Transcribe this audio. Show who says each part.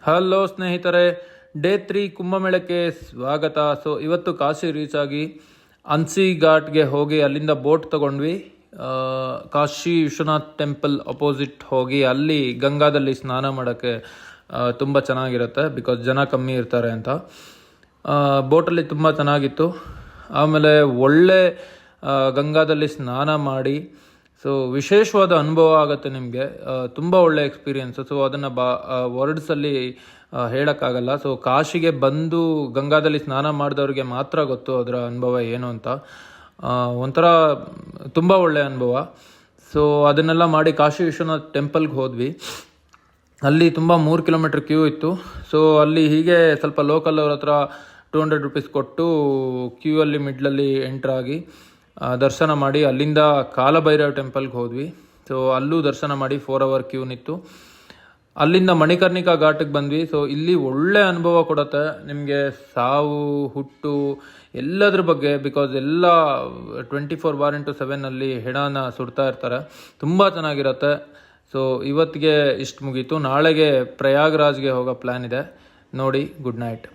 Speaker 1: Hello ಸ್ನೇಹಿತರೆ, day 3 ಕುಂಭಮೇಳಕ್ಕೆ ಸ್ವಾಗತ. So ಇವತ್ತು ಕಾಶಿ ರೀಚ್ ಆಗಿ ಅನ್ಸಿ ಘಾಟ್ಗೆ ಹೋಗಿ ಅಲ್ಲಿಂದ ಬೋಟ್ ತಗೊಂಡ್ವಿ. ಕಾಶಿ ವಿಶ್ವನಾಥ್ ಟೆಂಪಲ್ ಅಪೋಸಿಟ್ ಹೋಗಿ ಅಲ್ಲಿ ಗಂಗಾದಲ್ಲಿ ಸ್ನಾನ ಮಾಡೋಕ್ಕೆ ತುಂಬ ಚೆನ್ನಾಗಿರುತ್ತೆ, ಬಿಕಾಸ್ ಜನ ಕಮ್ಮಿ ಇರ್ತಾರೆ ಅಂತ. ಬೋಟಲ್ಲಿ ತುಂಬ ಚೆನ್ನಾಗಿತ್ತು. ಆಮೇಲೆ ಒಳ್ಳೆ ಗಂಗಾದಲ್ಲಿ ಸ್ನಾನ ಮಾಡಿ ಸೊ ವಿಶೇಷವಾದ ಅನುಭವ ಆಗುತ್ತೆ ನಿಮಗೆ. ತುಂಬ ಒಳ್ಳೆ ಎಕ್ಸ್ಪೀರಿಯೆನ್ಸ್. ಸೊ ಅದನ್ನು ವರ್ಡ್ಸಲ್ಲಿ ಹೇಳೋಕ್ಕಾಗಲ್ಲ. ಸೊ ಕಾಶಿಗೆ ಬಂದು ಗಂಗಾದಲ್ಲಿ ಸ್ನಾನ ಮಾಡಿದವ್ರಿಗೆ ಮಾತ್ರ ಗೊತ್ತು ಅದರ ಅನುಭವ ಏನು ಅಂತ. ಒಂಥರ ತುಂಬ ಒಳ್ಳೆಯ ಅನುಭವ. ಸೊ ಅದನ್ನೆಲ್ಲ ಮಾಡಿ ಕಾಶಿ ವಿಶ್ವನಾಥ್ ಟೆಂಪಲ್ಗೆ ಹೋದ್ವಿ. ಅಲ್ಲಿ ತುಂಬ 3 ಕಿಲೋಮೀಟ್ರ್ ಕ್ಯೂ ಇತ್ತು. ಸೊ ಅಲ್ಲಿ ಹೀಗೆ ಸ್ವಲ್ಪ ಲೋಕಲ್ ಅವ್ರ ಹತ್ರ 200 ರೂಪೀಸ್ ಕೊಟ್ಟು ಕ್ಯೂ ಅಲ್ಲಿ ಮಿಡ್ಲಲ್ಲಿ ಎಂಟ್ರಾಗಿ ದರ್ಶನ ಮಾಡಿ ಅಲ್ಲಿಂದ ಕಾಲಭೈರವ್ ಟೆಂಪಲ್ಗೆ ಹೋದ್ವಿ. ಸೊ ಅಲ್ಲೂ ದರ್ಶನ ಮಾಡಿ 4 ಅವರ್ ಕ್ಯೂ ನಿಂತು ಅಲ್ಲಿಂದ ಮಣಿಕರ್ಣಿಕಾ ಘಾಟಿಗೆ ಬಂದ್ವಿ. ಸೊ ಇಲ್ಲಿ ಒಳ್ಳೆ ಅನುಭವ ಕೊಡುತ್ತೆ ನಿಮಗೆ, ಸಾವು ಹುಟ್ಟು ಎಲ್ಲದ್ರ ಬಗ್ಗೆ. ಬಿಕಾಸ್ ಎಲ್ಲ 24/7 ಅಲ್ಲಿ ಹೆಣನ ಸುಡ್ತಾ ಇರ್ತಾರೆ. ತುಂಬ ಚೆನ್ನಾಗಿರುತ್ತೆ. ಸೊ ಇವತ್ತಿಗೆ ಇಷ್ಟು ಮುಗೀತು. ನಾಳೆಗೆ ಪ್ರಯಾಗ್ರಾಜ್ಗೆ ಹೋಗೋ ಪ್ಲ್ಯಾನ್ ಇದೆ. ನೋಡಿ, ಗುಡ್ ನೈಟ್.